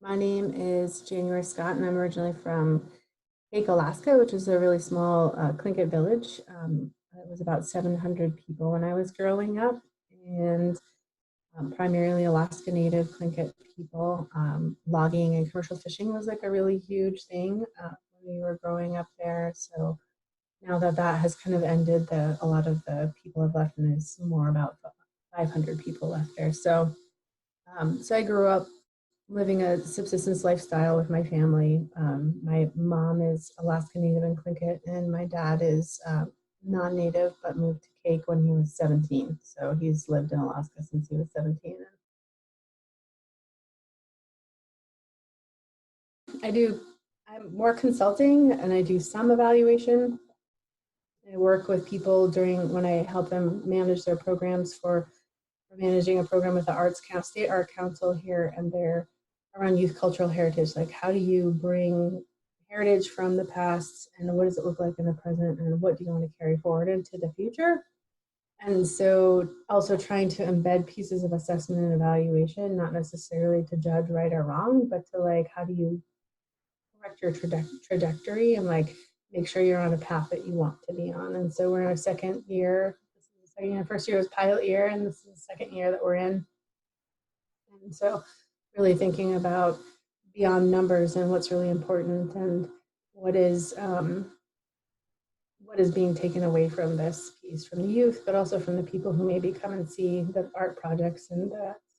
My name is January Scott, and I'm originally from Lake, Alaska, which is a really small Tlingit village. It was about 700 people when I was growing up, and primarily Alaska Native Tlingit people. Logging and commercial fishing was like a really huge thing when we were growing up there. So now that that has kind of ended, a lot of the people have left, and there's more about 500 people left there. So I grew up living a subsistence lifestyle with my family. My mom is Alaska Native and Tlingit, and my dad is non-native but moved to Cake when he was 17. So he's lived in Alaska since he was 17. I'm more consulting and I do some evaluation. I work with people during when I help them manage their programs for managing a program with the State Art Council here, and they're around youth cultural heritage. Like, how do you bring heritage from the past, and what does it look like in the present, and what do you want to carry forward into the future? And so also trying to embed pieces of assessment and evaluation, not necessarily to judge right or wrong, but to like, how do you correct your trajectory and like make sure you're on a path that you want to be on. And so we're in our second year. This is the second year. First year was pilot year, and this is the second year that we're in. And so really thinking about beyond numbers and what's really important, and what is being taken away from this piece from the youth, but also from the people who maybe come and see the art projects. And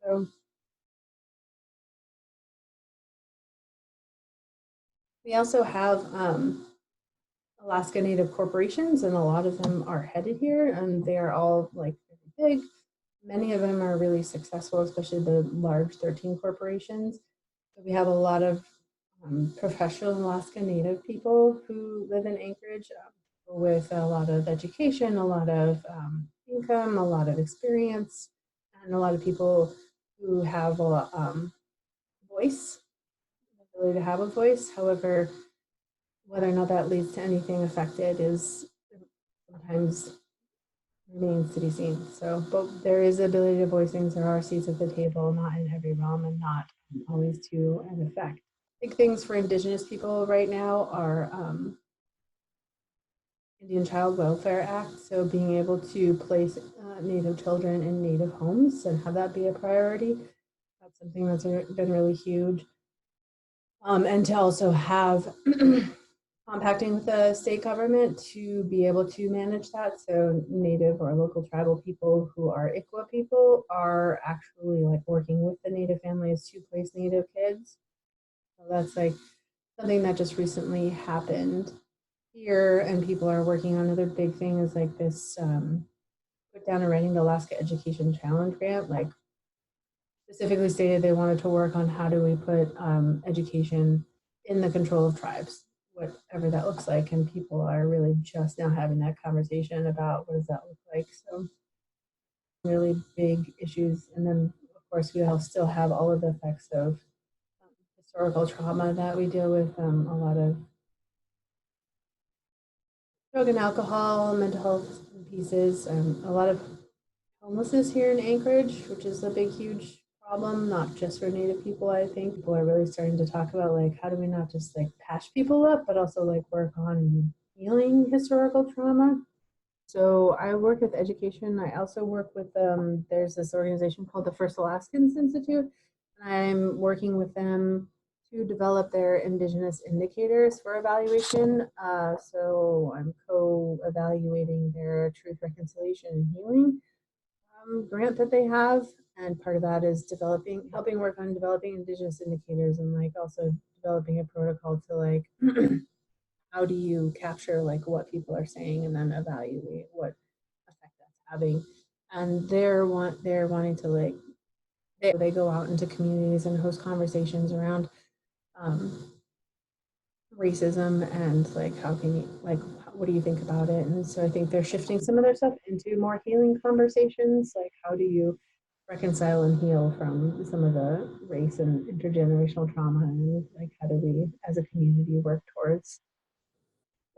so we also have Alaska Native corporations, and a lot of them are headed here, and they are all like very big. Many of them are really successful, especially the large 13 corporations. So we have a lot of professional Alaska Native people who live in Anchorage with a lot of education, a lot of income, a lot of experience, and a lot of people who have a voice, ability to have a voice. However, whether or not that leads to anything affected is sometimes remains to be seen. So, but there is the ability to voice things. There are seats at the table, not in every realm and not always to an effect. Big things for Indigenous people right now are Indian Child Welfare Act. So being able to place Native children in Native homes and have that be a priority. That's something that's been really huge. And to also have compacting with the state government to be able to manage that. So Native or local tribal people who are ICWA people are actually like working with the Native families to place Native kids. So that's like something that just recently happened here, and people are working on. Another big thing is like this put down and writing the Alaska Education Challenge grant, like specifically stated they wanted to work on how do we put education in the control of tribes, whatever that looks like. And people are really just now having that conversation about what does that look like. So really big issues. And then of course we all still have all of the effects of historical trauma that we deal with, a lot of drug and alcohol, mental health pieces, a lot of homelessness here in Anchorage, which is a big, huge problem, not just for Native people. I think people are really starting to talk about like, how do we not just like patch people up, but also like work on healing historical trauma. So I work with education. I also work with there's this organization called the First Alaskans Institute. I'm working with them to develop their Indigenous indicators for evaluation. So I'm co-evaluating their truth, reconciliation, and healing grant that they have, and part of that is helping work on developing Indigenous indicators, and like also developing a protocol to like how do you capture like what people are saying and then evaluate what effect that's having. And they're wanting to like they go out into communities and host conversations around um, racism, and like how can you like what do you think about it. And so I think they're shifting some of their stuff into more healing conversations, like how do you reconcile and heal from some of the race and intergenerational trauma, and like how do we as a community work towards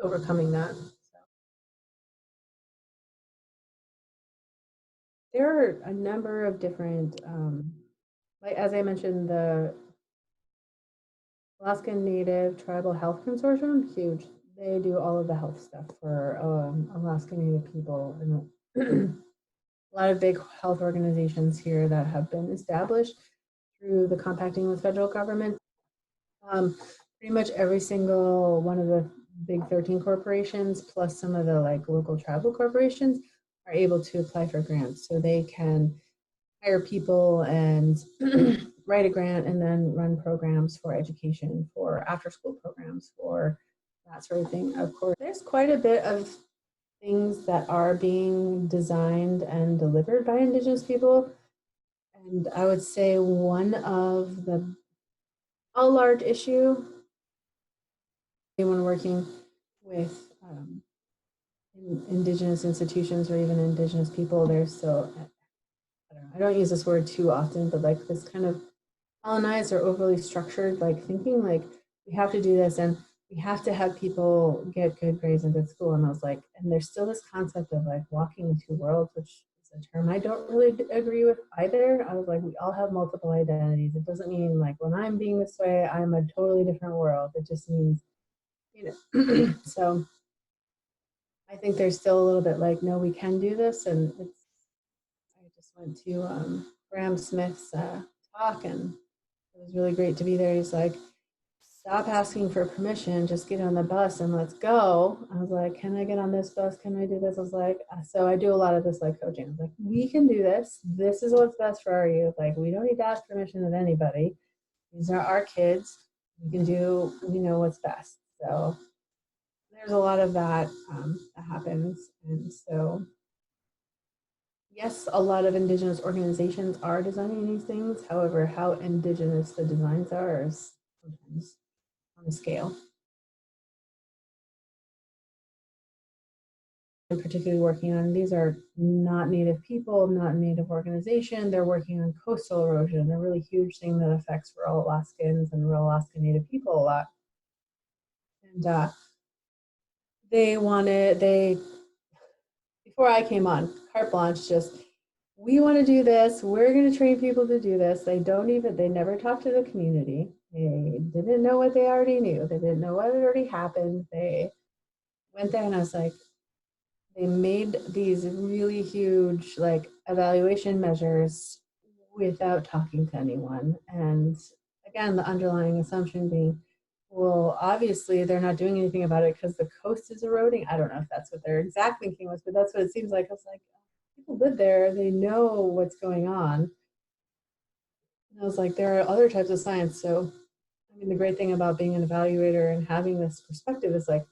overcoming that. So there are a number of different like as I mentioned, the Alaskan Native Tribal Health Consortium, huge. They do all of the health stuff for Alaska Native people, and a lot of big health organizations here that have been established through the compacting with federal government. Pretty much every single one of the big 13 corporations, plus some of the like local tribal corporations, are able to apply for grants. So they can hire people and write a grant and then run programs for education, for after school programs, for that sort of thing. Of course, there's quite a bit of things that are being designed and delivered by Indigenous people. And I would say one of a large issue, when working with Indigenous institutions or even Indigenous people, there's still, I don't use this word too often, but like this kind of colonized or overly structured, like thinking like we have to do this and we have to have people get good grades in good school. And I was like, and there's still this concept of like walking in two worlds, which is a term I don't really agree with either. I was like, we all have multiple identities. It doesn't mean like when I'm being this way, I'm a totally different world. It just means, you know, so I think there's still a little bit like, no, we can do this. And it's, I just went to Graham Smith's talk, and it was really great to be there. He's like, stop asking for permission, just get on the bus and let's go. I was like, can I get on this bus? Can I do this? I was like, so I do a lot of this like coaching. I was like, we can do this. This is what's best for our youth. Like, we don't need to ask permission of anybody. These are our kids. We can do, we know what's best. So there's a lot of that that happens. And so, yes, a lot of Indigenous organizations are designing these things. However, how Indigenous the designs are is sometimes on a scale. I'm particularly working on, these are not Native people, not Native organization. They're working on coastal erosion, a really huge thing that affects rural Alaskans and rural Alaska Native people a lot. And before I came on, carte blanche, just, we want to do this. We're going to train people to do this. They never talked to the community. They didn't know what they already knew. They didn't know what had already happened. They went there and I was like, they made these really huge like evaluation measures without talking to anyone. And again, the underlying assumption being, well, obviously they're not doing anything about it because the coast is eroding. I don't know if that's what their exact thinking was, but that's what it seems like. I was like, people live there, they know what's going on. And I was like, there are other types of science. So, I mean, the great thing about being an evaluator and having this perspective is like,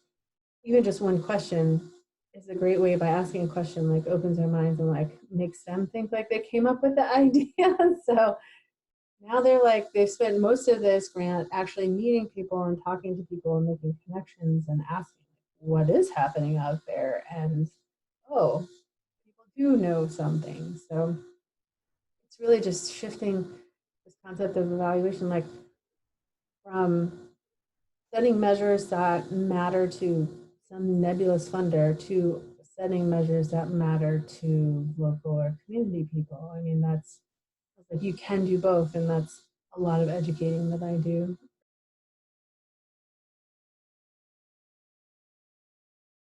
even just one question is a great way, by asking a question, like opens their minds and like makes them think like they came up with the idea. So now they're like, they've spent most of this grant actually meeting people and talking to people and making connections and asking what is happening out there. And oh, people do know something. So it's really just shifting this concept of evaluation, like from setting measures that matter to some nebulous funder to setting measures that matter to local or community people. I mean, that's like, you can do both, and that's a lot of educating that I do.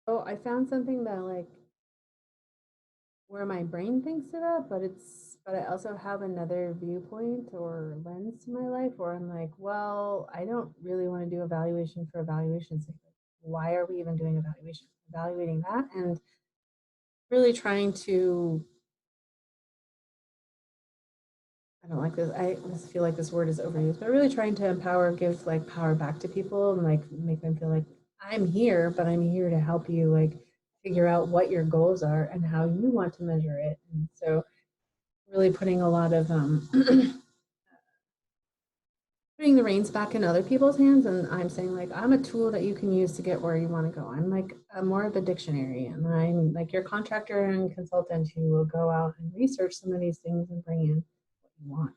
So I found something that like where my brain thinks it up, but I also have another viewpoint or lens to my life where I'm like, well, I don't really want to do evaluation for evaluation's sake. Why are we even doing evaluation? Evaluating that and really trying to, I don't like this, I feel like this word is overused, but really trying to empower, give like power back to people and like make them feel like I'm here, but I'm here to help you like figure out what your goals are and how you want to measure it. And so really putting a lot of putting the reins back in other people's hands, and I'm saying like, I'm a tool that you can use to get where you want to go. I'm like more of a dictionary, and I'm like your contractor and consultant who will go out and research some of these things and bring in what you want.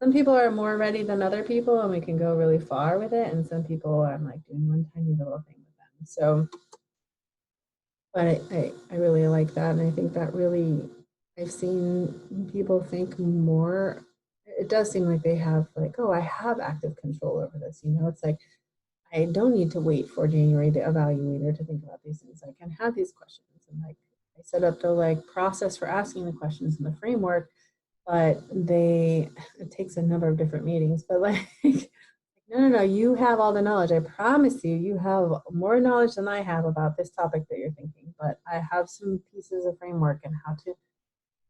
Some people are more ready than other people and we can go really far with it, and some people I'm like doing one tiny little thing with them. So but I really like that, and I think that really, I've seen people think more, it does seem like they have like, oh, I have active control over this. You know, it's like, I don't need to wait for January the evaluator to think about these things. I can have these questions, and like I set up the like process for asking the questions in the framework, but it takes a number of different meetings, but like no, you have all the knowledge. I promise you, you have more knowledge than I have about this topic that you're thinking, but I have some pieces of framework and how to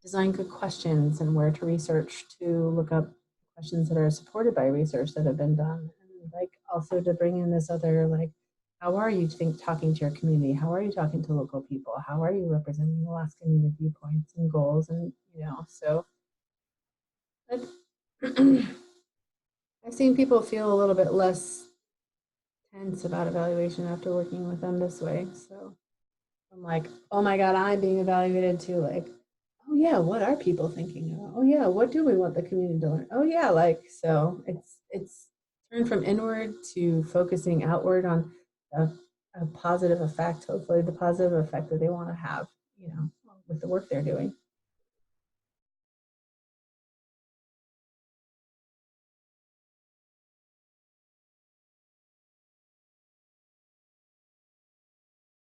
design good questions and where to research to look up questions that are supported by research that have been done. And like also to bring in this other, like, how are you talking to your community? How are you talking to local people? How are you representing Alaska Native viewpoints and goals? And, you know, so I've seen people feel a little bit less tense about evaluation after working with them this way. So I'm like, oh my God, I'm being evaluated too. Like, oh yeah, what are people thinking about? Oh yeah, what do we want the community to learn? Oh yeah, like, so it's turned from inward to focusing outward on a positive effect, hopefully the positive effect that they want to have, you know, with the work they're doing.